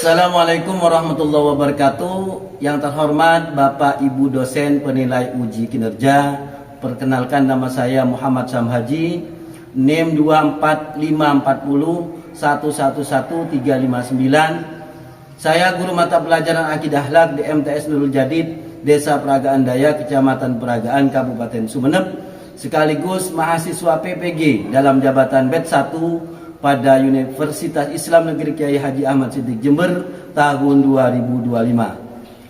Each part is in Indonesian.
Assalamualaikum warahmatullahi wabarakatuh. Yang terhormat Bapak Ibu dosen penilai uji kinerja, perkenalkan nama saya Muhammad Samhaji, NIM 24540111359. Saya guru mata pelajaran Akidah Akhlak di MTS Nurul Jadid, Desa Peragaan Daya, Kecamatan Peragaan, Kabupaten Sumeneb, sekaligus mahasiswa PPG dalam jabatan BED 1 pada Universitas Islam Negeri Kiai Haji Ahmad Siddiq Jember tahun 2025.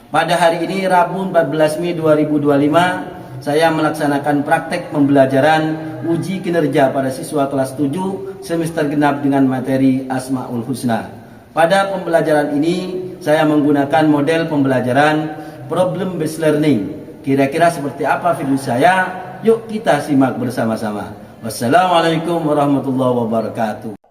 Pada hari ini Rabu 14 Mei 2025, saya melaksanakan praktek pembelajaran uji kinerja pada siswa kelas 7 semester genap dengan materi Asmaul Husna. Pada pembelajaran ini saya menggunakan model pembelajaran problem based learning. Kira-kira seperti apa video saya? Yuk kita simak bersama-sama. Wassalamualaikum warahmatullahi wabarakatuh.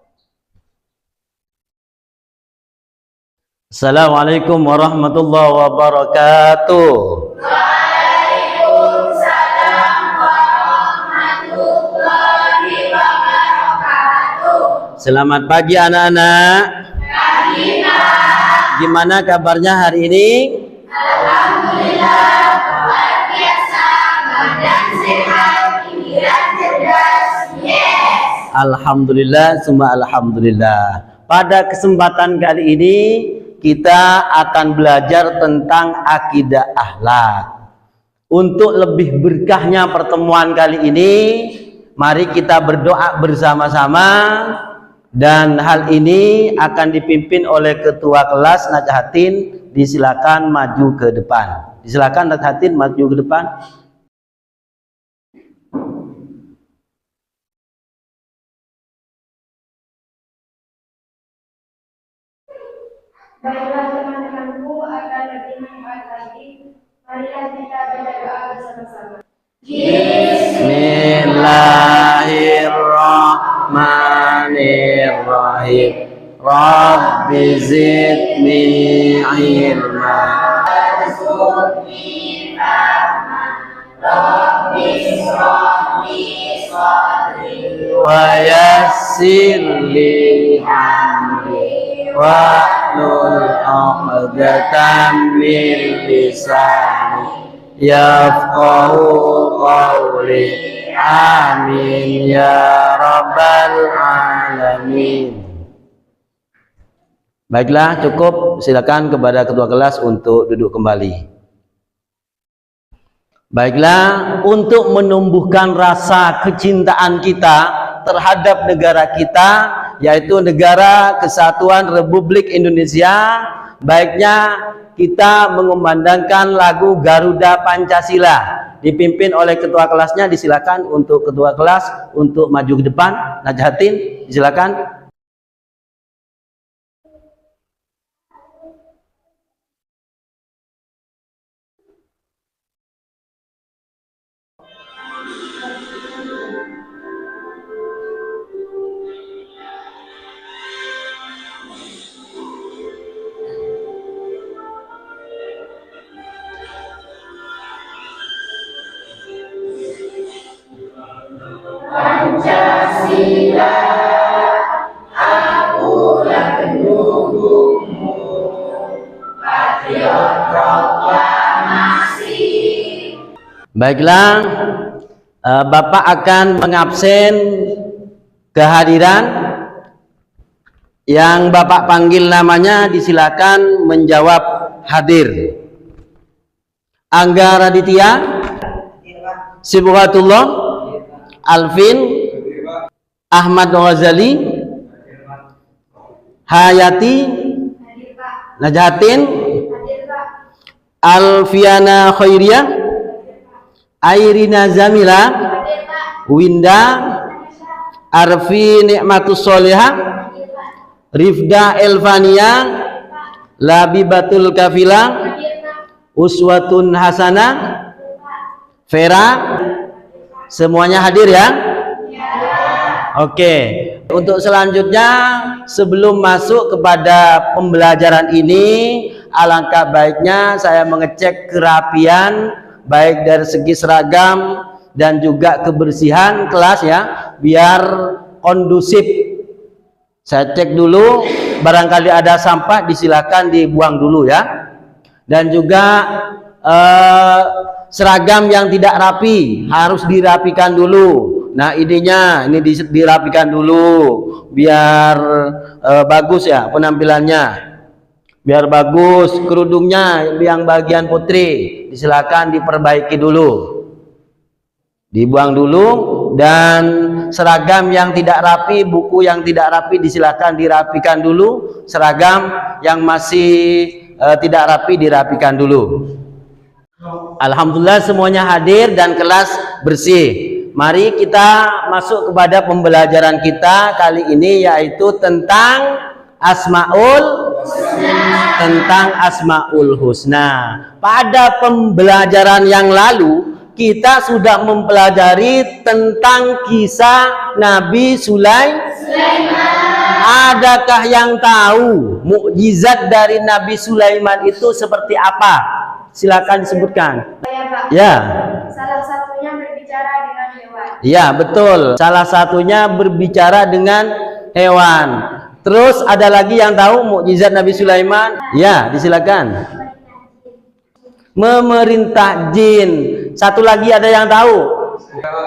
Assalamualaikum warahmatullahi wabarakatuh. Waalaikumsalam warahmatullahi wabarakatuh. Selamat pagi anak-anak. Pagi, Pak. Gimana kabarnya hari ini? Alhamdulillah, luar biasa. Badan sehat, pikiran cerdas. Yes. Alhamdulillah, semua alhamdulillah. Pada kesempatan kali ini kita akan belajar tentang akidah akhlak. Untuk lebih berkahnya pertemuan kali ini, mari kita berdoa bersama-sama, dan hal ini akan dipimpin oleh ketua kelas Najhatin. Disilakan maju ke depan. Disilakan Najhatin maju ke depan. Baiklah teman-temanku, agar lebih manfaat lagi, marilah kita berdoa bersama-sama. Bismillahirrahmanirrahim. Rabbi zidni ilma. Warzuqni fahma. Rabbi shrah li sadri. Wa yassir li amri. Wahlul 'uqdatam min lisani yafqahu qawli. Amin ya rabbal alamin. Baiklah, cukup. Silakan kepada ketua kelas untuk duduk kembali. Baiklah, untuk menumbuhkan rasa kecintaan kita terhadap negara kita, yaitu Negara Kesatuan Republik Indonesia, baiknya kita mengumandangkan lagu Garuda Pancasila dipimpin oleh ketua kelasnya. Disilakan untuk ketua kelas untuk maju ke depan. Najhatin, disilakan. Pancasila, akulah pendukungmu, patriot proklamasi. Baiklah, Bapak akan mengabsen kehadiran. Yang Bapak panggil namanya disilakan menjawab hadir. Angga Raditya, Sibghatullah, Alvin, Ahmad Ghazali, Hayati, Najhatin, Alfiana Khairiyah, Airina Zamila, Winda, Arfi Nikmatus Solihah, Rifda Elvania, Labibatul Kafila, Uswatun Hasanah, Vera. Semuanya hadir ya? Oke. Untuk selanjutnya, sebelum masuk kepada pembelajaran ini, alangkah baiknya saya mengecek kerapian baik dari segi seragam dan juga kebersihan kelas ya, biar kondusif. Saya cek dulu barangkali ada sampah disilakan dibuang dulu ya. Dan juga seragam yang tidak rapi harus dirapikan dulu. Nah, idenya ini dirapikan dulu biar bagus ya penampilannya. Biar bagus. Kerudungnya yang bagian putri disilakan diperbaiki dulu. Dibuang dulu. Dan seragam yang tidak rapi, buku yang tidak rapi disilakan dirapikan dulu. Seragam yang masih tidak rapi dirapikan dulu. Alhamdulillah semuanya hadir dan kelas bersih. Mari kita masuk kepada pembelajaran kita kali ini, yaitu tentang Asmaul Husna. Pada pembelajaran yang lalu kita sudah mempelajari tentang kisah Nabi Sulaiman. Adakah yang tahu mukjizat dari Nabi Sulaiman itu seperti apa? Silakan disebutkan. Ya, Pak. Ya. Salah satunya berbicara dengan hewan. Ya, betul. Salah satunya berbicara dengan hewan. Terus ada lagi yang tahu mukjizat Nabi Sulaiman? Ya, disilakan. Memerintah jin. Satu lagi ada yang tahu?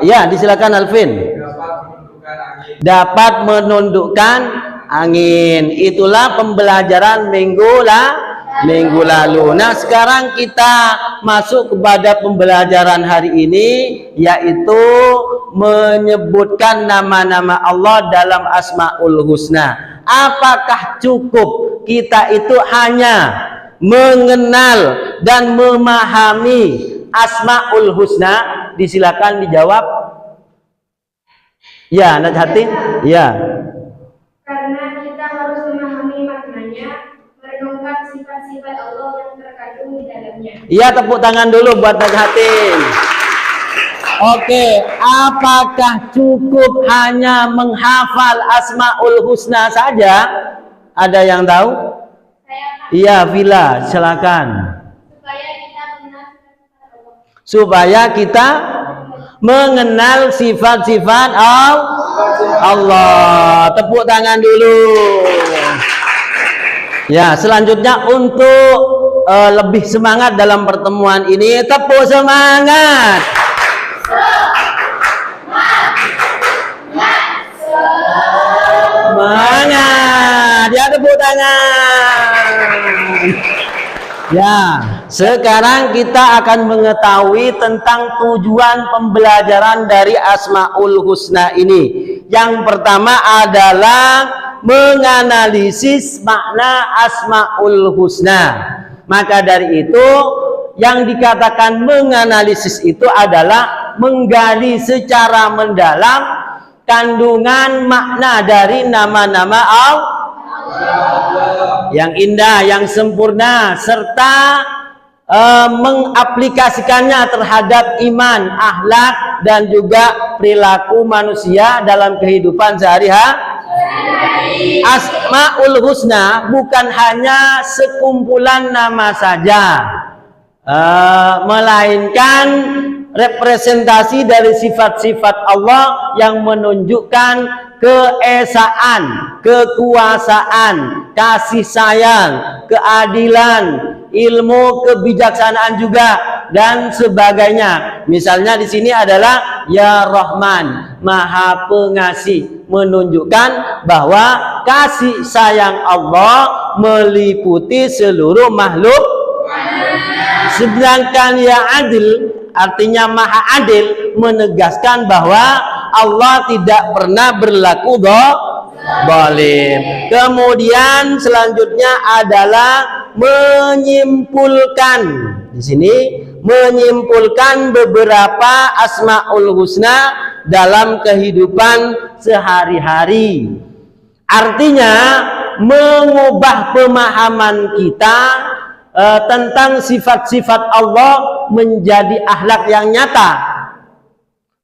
Ya, disilakan Alvin. Dapat menundukkan angin. Itulah pembelajaran minggu lalu. Nah, sekarang kita masuk kepada pembelajaran hari ini, yaitu menyebutkan nama-nama Allah dalam Asmaul Husna. Apakah cukup kita itu hanya mengenal dan memahami Asmaul Husna? Disilakan dijawab. Ya, Najhatin. Ya. Karena kita harus memahami maknanya, merenungkan sifat-sifat Allah yang terkandung di dalamnya. Iya, tepuk tangan dulu buat Najhatin. Oke, apakah cukup hanya menghafal Asmaul Husna saja? Ada yang tahu? Iya, Vila, silakan. Supaya kita mengenal sifat-sifat Allah. Tepuk tangan dulu. Ya, selanjutnya untuk lebih semangat dalam pertemuan ini, tepuk semangat. Semangat. Ya, tepuk tangan. Ya, sekarang kita akan mengetahui tentang tujuan pembelajaran dari Asmaul Husna ini. Yang pertama adalah menganalisis makna Asmaul Husna. Maka dari itu, yang dikatakan menganalisis itu adalah menggali secara mendalam kandungan makna dari nama-nama Allah yang indah, yang sempurna, serta mengaplikasikannya terhadap iman, akhlak, dan juga perilaku manusia dalam kehidupan sehari-hari. Asmaul Husna bukan hanya sekumpulan nama saja, melainkan representasi dari sifat-sifat Allah yang menunjukkan keesaan, kekuasaan, kasih sayang, keadilan, ilmu, kebijaksanaan juga, dan sebagainya. Misalnya di sini adalah Ya Rahman, Maha Pengasih, menunjukkan bahwa kasih sayang Allah meliputi seluruh makhluk. Sedangkan Ya Adil, artinya Maha Adil, menegaskan bahwa Allah tidak pernah berlaku zalim. Kemudian selanjutnya adalah menyimpulkan, di sini menyimpulkan beberapa Asmaul Husna dalam kehidupan sehari-hari. Artinya mengubah pemahaman kita tentang sifat-sifat Allah menjadi akhlak yang nyata,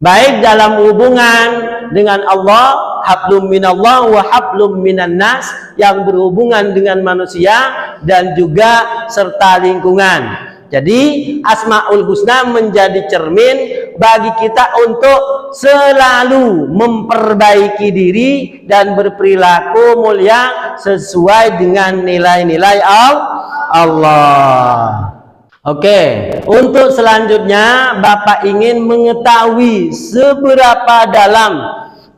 baik dalam hubungan dengan Allah, hablum minallah wa hablum minan nas, yang berhubungan dengan manusia dan juga serta lingkungan. Jadi Asmaul Husna menjadi cermin bagi kita untuk selalu memperbaiki diri dan berperilaku mulia sesuai dengan nilai-nilai Allah. Oke, untuk selanjutnya Bapak ingin mengetahui seberapa dalam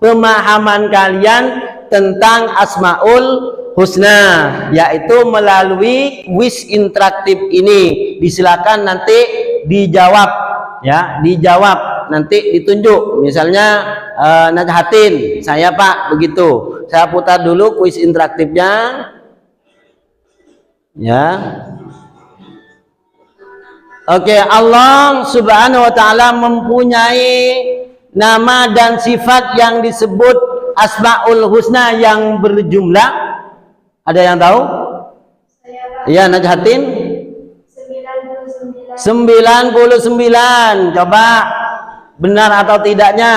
pemahaman kalian tentang Asmaul Husna, yaitu melalui kuis interaktif ini. Disilakan nanti dijawab, ya, dijawab nanti ditunjuk. Misalnya Najhatin, saya Pak, begitu. Saya putar dulu kuis interaktifnya, ya. Oke, Allah Subhanahu wa Ta'ala mempunyai nama dan sifat yang disebut Asmaul Husna yang berjumlah. Ada yang tahu? Iya, Najhatin? 99. Coba benar atau tidaknya?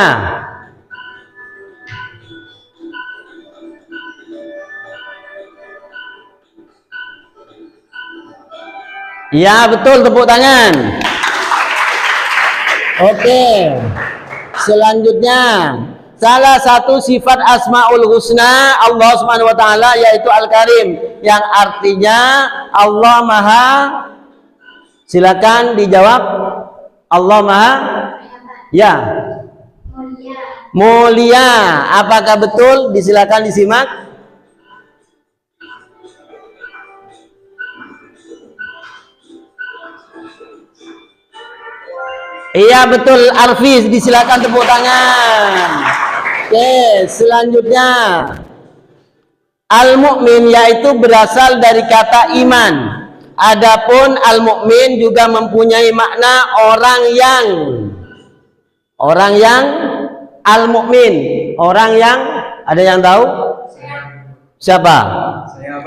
Iya, betul, tepuk tangan. Oke. Selanjutnya, salah satu sifat Asmaul Husna Allah Subhanahu wa Ta'ala yaitu Al-Karim, yang artinya Allah Maha, silakan dijawab. Allah Maha, ya, mulia. Apakah betul? Disilakan disimak. Iya, betul, Arfi, disilakan tepuk tangan. Oke, selanjutnya Al-Mu'min yaitu berasal dari kata iman. Adapun Al-Mu'min juga mempunyai makna orang yang Al-Mu'min, orang yang, ada yang tahu? Siapa?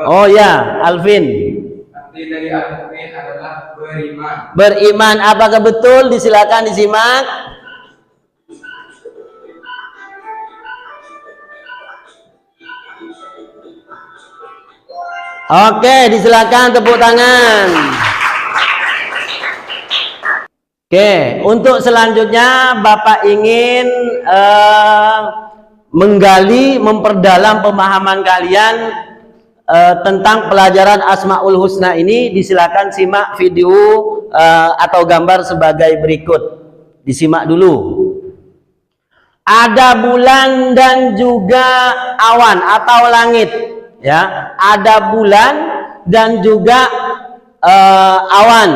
Oh ya, Alvin. Arti dari Al-Mu'min adalah beriman. Beriman, apakah betul? Disilakan disimak. Oke, disilakan tepuk tangan. Oke, untuk selanjutnya Bapak ingin menggali, memperdalam pemahaman kalian tentang pelajaran Asmaul Husna ini. Disilakan simak video atau gambar sebagai berikut. Disimak dulu. Ada bulan dan juga awan atau langit, ya. Ada bulan dan juga awan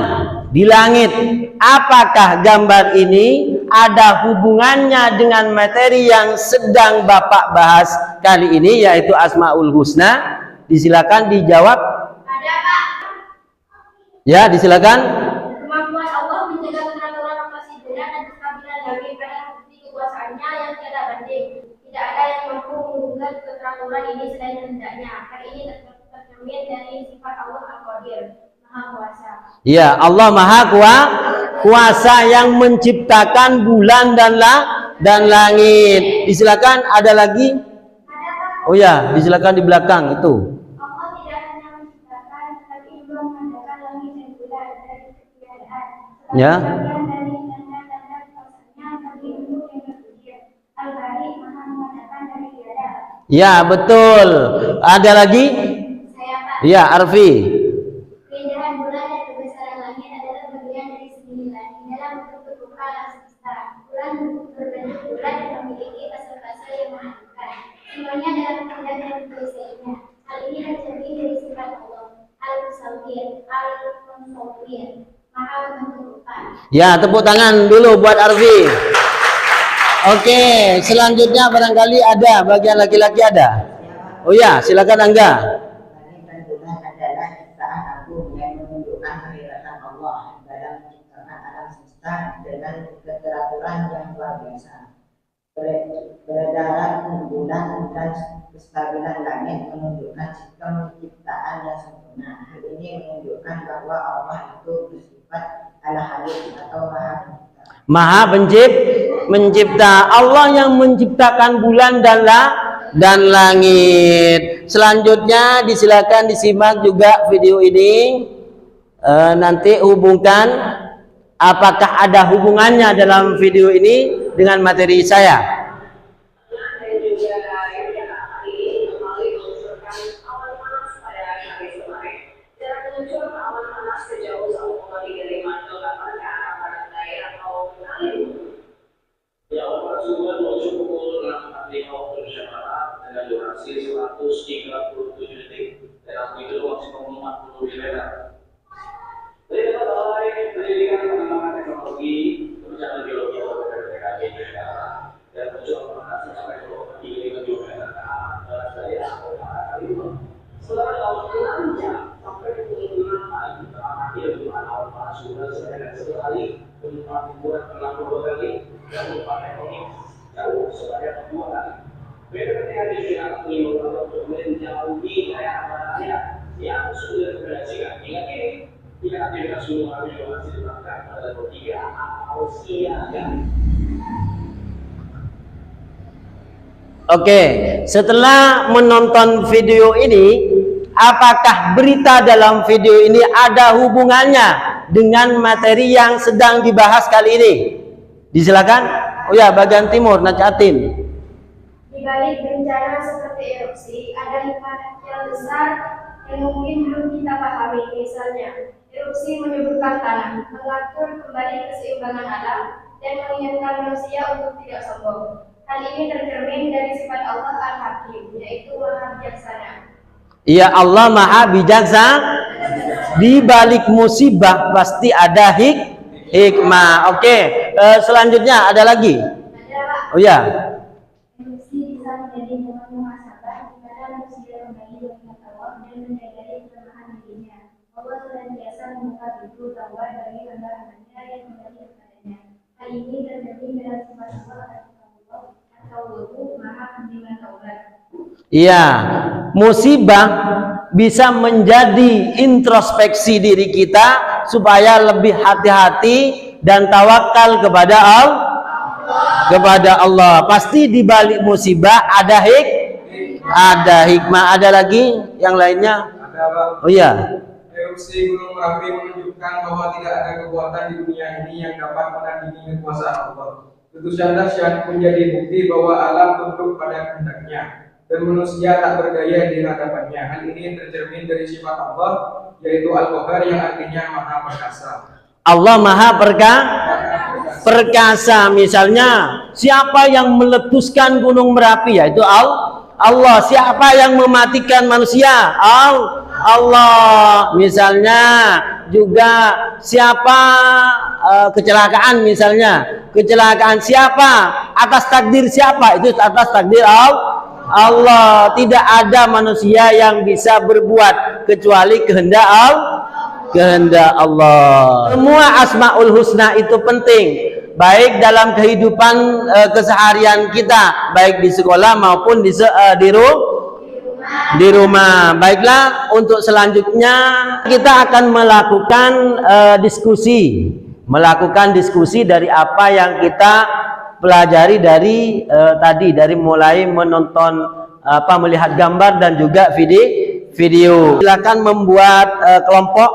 di langit. Apakah gambar ini ada hubungannya dengan materi yang sedang Bapak bahas kali ini, yaitu Asmaul Husna? Disilakan dijawab. Ada, Pak. Ya, disilakan. Kemampuan Allah menjaga keteraturan operasi dunia dan kestabilan dari pada bukti kekuasaannya yang tiada banding. Tidak ada yang mampu menggugat keteraturan ini selain kehendaknya. Hal ini tercermin dari sifat Allah Al-Qadir, Maha Kuasa. Ya, Allah Maha Kuasa yang menciptakan bulan dan langit. Disilakan, ada lagi? Oh ya, disilakan di belakang itu. Allah tidak hanya menciptakan, tapi juga mengadakan langit dan bulan dari ketiadaan. Ya. Bagian dari tanda-tanda kekuasaannya bagi untuk yang berpikir. Al-Bari Maha mengadakan dari tiada. Ya, betul. Ada lagi? Saya, Pak. Ya, Arfi. Keindahan bulan dan kebesaran langit adalah bagian dari sembilan. Dalam bentuk terbuka semesta. Bulan berbentuk bulan dan memiliki fase-fase yang menentukan. Semuanya dalam tanda dan kebesarannya. Hal ini tercermin dari sifat Allah. Al-Musawwir, Al-Musawwir, Maha menentukan. Ya, tepuk tangan dulu buat Arfi. Oke, selanjutnya barangkali ada bagian laki-laki ada. Oh ya, silakan Angga. Langit dan bulan adalah ciptaan agung yang menunjukkan kehebatan Allah dalam menciptakan alam semesta dengan keteraturan yang luar biasa. Peredaran bulan dan kestabilan langit menunjukkan sistem ciptaan yang sempurna. Hal ini menunjukkan bahwa Allah itu bersifat al-Halim atau Maha Mencipta. Allah yang menciptakan bulan dan langit. Selanjutnya disilakan disimak juga video ini. nanti hubungkan apakah ada hubungannya dalam video ini dengan materi saya. dengan durasi 137 detik dan waktu itu maksimum 40 mm. Jadi kita mulai pendidikan pengembangan teknologi, kebijakan geologi atau BPKG di negara dan mencoba mengatasi sampai 25 km dari setelah tahun belanja sampai 25 kali teramati di mana awal panas sudah sebanyak 1 kali, kemudian hiburan 62 kali, dan lupa ekonomi jauh sebanyak 2 kali. Beda ketika digunakan penyuluhan untuk menjauhi daerah yang sudah terdeteksi. Ingat ini, jika aktivitas gunung api masih dilakukan pada 3 atau siaga. Oke, setelah menonton video ini, apakah berita dalam video ini ada hubungannya dengan materi yang sedang dibahas kali ini? Disilakan. Oh ya, bagian timur, Nacatin. Di balik bencana seperti erupsi, ada hikmah yang besar yang mungkin belum kita pahami. Misalnya, erupsi menyuburkan tanah, mengatur kembali keseimbangan alam, dan mengingatkan manusia untuk tidak sombong. Hal ini tercermin dari sifat Allah Al-Hakim, yaitu Maha Bijaksana. Ya, Allah Maha Bijaksana. Di balik musibah pasti ada hikmah. Oke, selanjutnya ada lagi. Oh ya. Erupsi bisa menjadi momen muhasabah di mana manusia kembali mengingat Allah dan menyadari kelemahan dirinya. Allah senantiasa membuka pintu taubat bagi hamba-hambanya yang kembali kepadanya. Hal ini tercermin dalam sifat Allah atau Maha Penerima Taubat. Iya, musibah bisa menjadi introspeksi diri kita supaya lebih hati-hati dan tawakal kepada Allah. Pasti di balik musibah ada hikmah. Ada lagi yang lainnya? Ada, Bang. Oh iya. Erupsi Gunung Merapi menunjukkan bahwa tidak ada kekuatan di dunia ini yang dapat menandingi kekuasaan Allah. Letusan dahsyat menjadi bukti bahwa alam tunduk pada kehendaknya dan manusia tak berdaya di hadapannya. Hal ini tercermin dari sifat Allah, yaitu Al-Qahar yang artinya Maha Perkasa. Allah Maha Perkasa. Misalnya, siapa yang meletuskan Gunung Merapi? Yaitu Allah. Siapa yang mematikan manusia? Allah. Misalnya juga siapa kecelakaan, misalnya kecelakaan siapa? Atas takdir siapa? Itu atas takdir Allah. Tidak ada manusia yang bisa berbuat kecuali kehendak Allah. Semua Asmaul Husna itu penting, baik dalam kehidupan keseharian kita, baik di sekolah maupun di rumah. Baiklah, untuk selanjutnya kita akan melakukan diskusi dari apa yang kita pelajari dari dari mulai menonton melihat gambar dan juga video. Silakan membuat kelompok,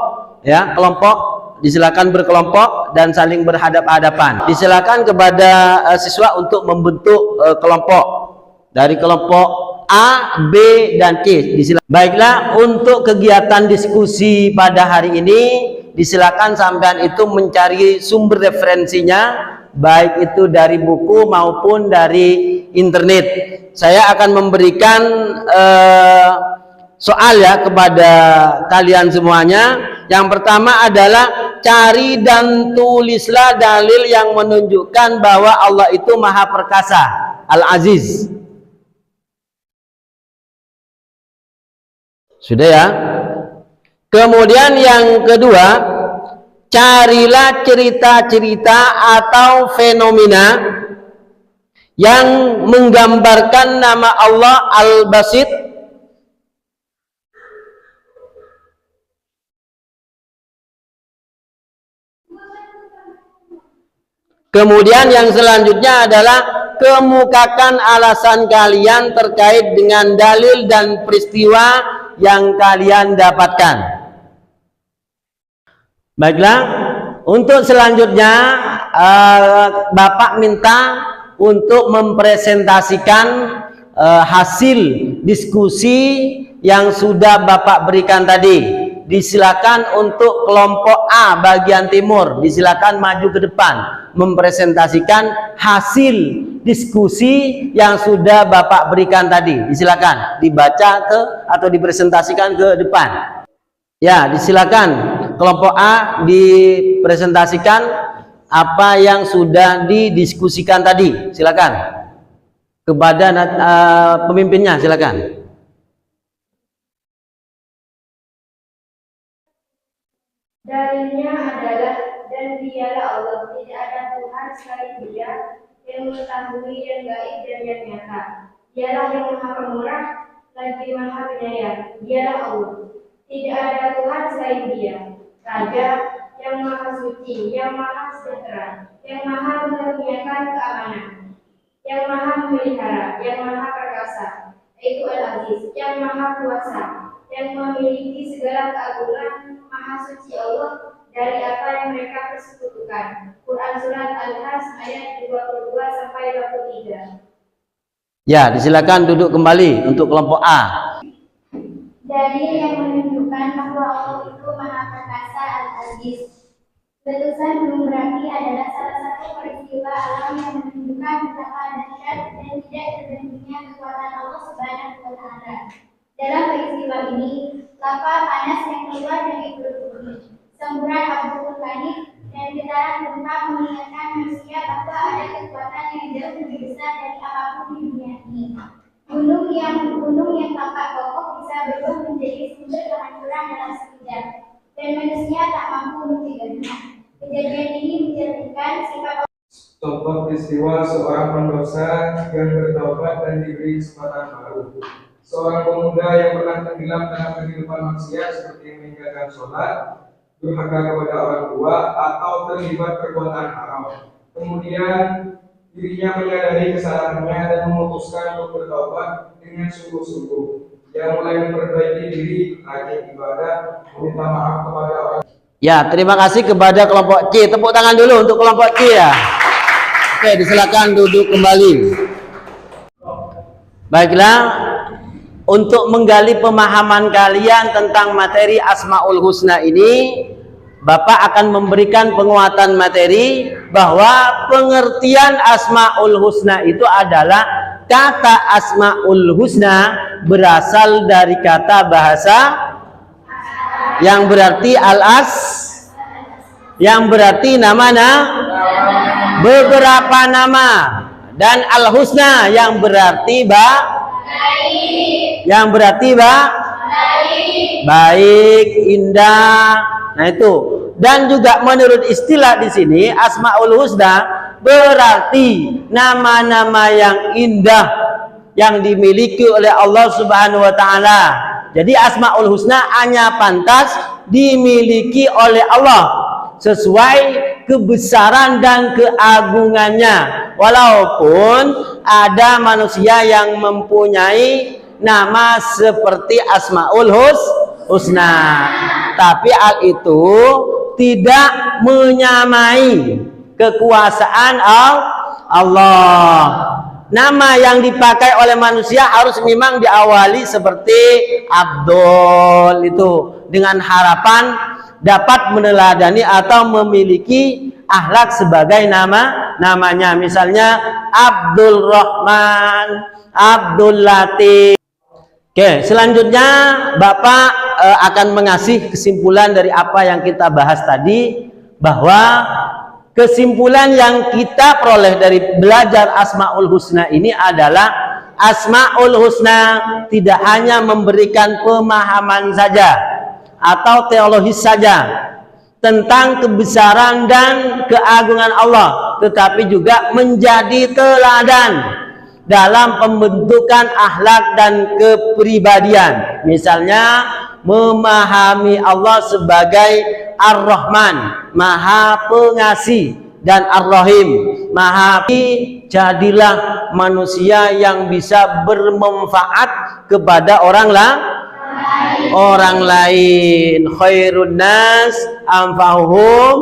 disilakan berkelompok dan saling berhadap-hadapan. Disilakan kepada siswa untuk membentuk kelompok dari kelompok A, B, dan C. Baiklah, untuk kegiatan diskusi pada hari ini, disilakan sampean itu mencari sumber referensinya, baik itu dari buku maupun dari internet. Saya akan memberikan soal ya kepada kalian semuanya. Yang pertama adalah cari dan tulislah dalil yang menunjukkan bahwa Allah itu Maha Perkasa, Al-Aziz. Sudah ya? Kemudian yang kedua, carilah cerita-cerita atau fenomena yang menggambarkan nama Allah Al-Basit, kemudian yang selanjutnya adalah kemukakan alasan kalian terkait dengan dalil dan peristiwa yang kalian dapatkan. Baiklah, untuk selanjutnya Bapak minta untuk mempresentasikan hasil diskusi yang sudah Bapak berikan tadi. Disilakan untuk kelompok A bagian timur, disilakan maju ke depan mempresentasikan hasil diskusi yang sudah Bapak berikan tadi. Disilakan dibaca atau dipresentasikan ke depan. Ya, disilakan kelompok A dipresentasikan apa yang sudah didiskusikan tadi. Silakan kepada pemimpinnya, silakan. Darinya adalah dan dialah Allah, tidak ada Tuhan selain Dia yang mengetahui yang gaib dan yang nyata. Dialah yang Maha Pemurah lagi Maha Penyayang. Dialah Allah, tidak ada Tuhan selain Dia, Raja yang Maha Suci, yang Maha Sejahtera, yang Maha mengaruniakan keamanan, yang Maha memelihara, yang Maha Perkasa, yaitu Al-Aziz, yang Maha Kuasa, yang memiliki segala keagungan. Maha Suci Allah dari apa yang mereka persekutukan. Quran Surat Al-Has ayat 22 sampai 23. Ya, disilakan duduk kembali untuk kelompok A. Dalil yang menunjukkan bahwa Allah itu Maha Perkasa Al-Aziz. Letusan gunung Merapi adalah salah satu peristiwa alam yang menunjukkan betapa dahsyat dan tidak terbentuknya kekuatan Allah Subhanahu wa Ta'ala. Dalam peristiwa ini, lava panas yang keluar dari perut bumi, semburan abu vulkanik, dan getaran gempa mengingatkan manusia bahwa ada kekuatan yang jauh lebih besar dari apapun di dunia ini. Gunung yang tampak kokoh bisa berubah menjadi sumber kehancuran dalam sekejap, dan manusia tak mampu mencegahnya. Kejadian ini mencerminkan sifat Contoh peristiwa seorang pendosa yang bertaubat dan diberi kesempatan baru. Seorang pemuda yang pernah tenggelam dalam kehidupan maksiat seperti meninggalkan sholat, durhaka kepada orang tua, atau terlibat perbuatan haram. Kemudian dirinya menyadari kesalahannya dan memutuskan untuk bertaubat dengan sungguh-sungguh. Dia mulai memperbaiki diri, rajin ibadah, meminta maaf kepada orang. Ya, terima kasih kepada kelompok C. Tepuk tangan dulu untuk kelompok C ya. Oke, disilakan duduk kembali. Baiklah, untuk menggali pemahaman kalian tentang materi Asmaul Husna ini, Bapak akan memberikan penguatan materi bahwa pengertian Asmaul Husna itu adalah kata Asmaul Husna berasal dari kata bahasa yang berarti yang berarti beberapa nama, dan al-husna yang berarti baik, indah. Nah itu. Dan juga menurut istilah di sini Asmaul Husna berarti nama-nama yang indah yang dimiliki oleh Allah Subhanahu wa taala. Jadi Asmaul Husna hanya pantas dimiliki oleh Allah sesuai kebesaran dan keagungannya. Walaupun ada manusia yang mempunyai nama seperti Asmaul Husna, tapi hal itu tidak menyamai kekuasaan Allah. Nama yang dipakai oleh manusia harus memang diawali seperti Abdul itu, dengan harapan dapat meneladani atau memiliki akhlak sebagai namanya. Misalnya Abdul Rahman, Abdul Latif. Oke, selanjutnya Bapak akan mengasih kesimpulan dari apa yang kita bahas tadi, bahwa kesimpulan yang kita peroleh dari belajar Asmaul Husna ini adalah Asmaul Husna tidak hanya memberikan pemahaman saja atau teologis saja tentang kebesaran dan keagungan Allah, tetapi juga menjadi teladan dalam pembentukan akhlak dan kepribadian. Misalnya memahami Allah sebagai Ar-Rahman, Maha Pengasih, dan Ar-Rahim, Maha. Jadilah manusia yang bisa bermanfaat kepada orang orang lain. Khairun nas anfa'uhum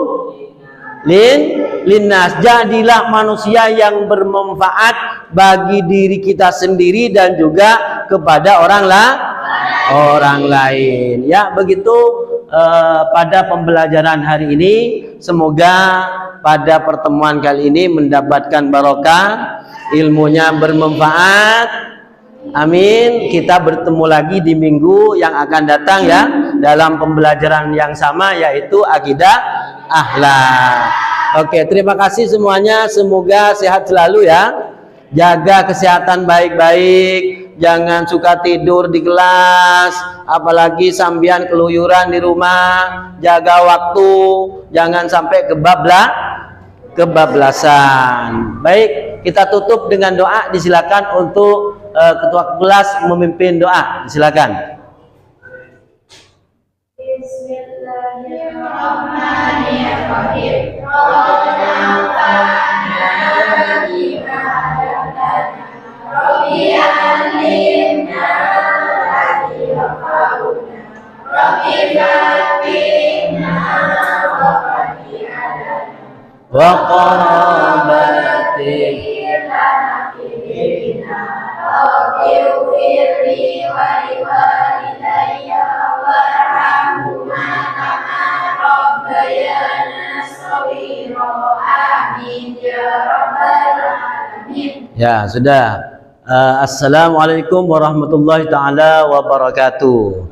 linnas. Jadilah manusia yang bermanfaat bagi diri kita sendiri dan juga kepada orang lain. Ya, begitu pada pembelajaran hari ini. Semoga pada pertemuan kali ini mendapatkan barokah, ilmunya bermanfaat. Amin. Kita bertemu lagi di minggu yang akan datang ya, dalam pembelajaran yang sama, yaitu akidah akhlak. Oke, terima kasih semuanya. Semoga sehat selalu ya. Jaga kesehatan baik-baik. Jangan suka tidur di kelas, apalagi sambian keluyuran di rumah. Jaga waktu, jangan sampai kebablasan. Baik, kita tutup dengan doa. Disilakan untuk ketua kelas memimpin doa. Silakan. Bismillahirrahmanirrahim. Wa qarabatik ya, sudah. Assalamualaikum warahmatullahi taala wabarakatuh.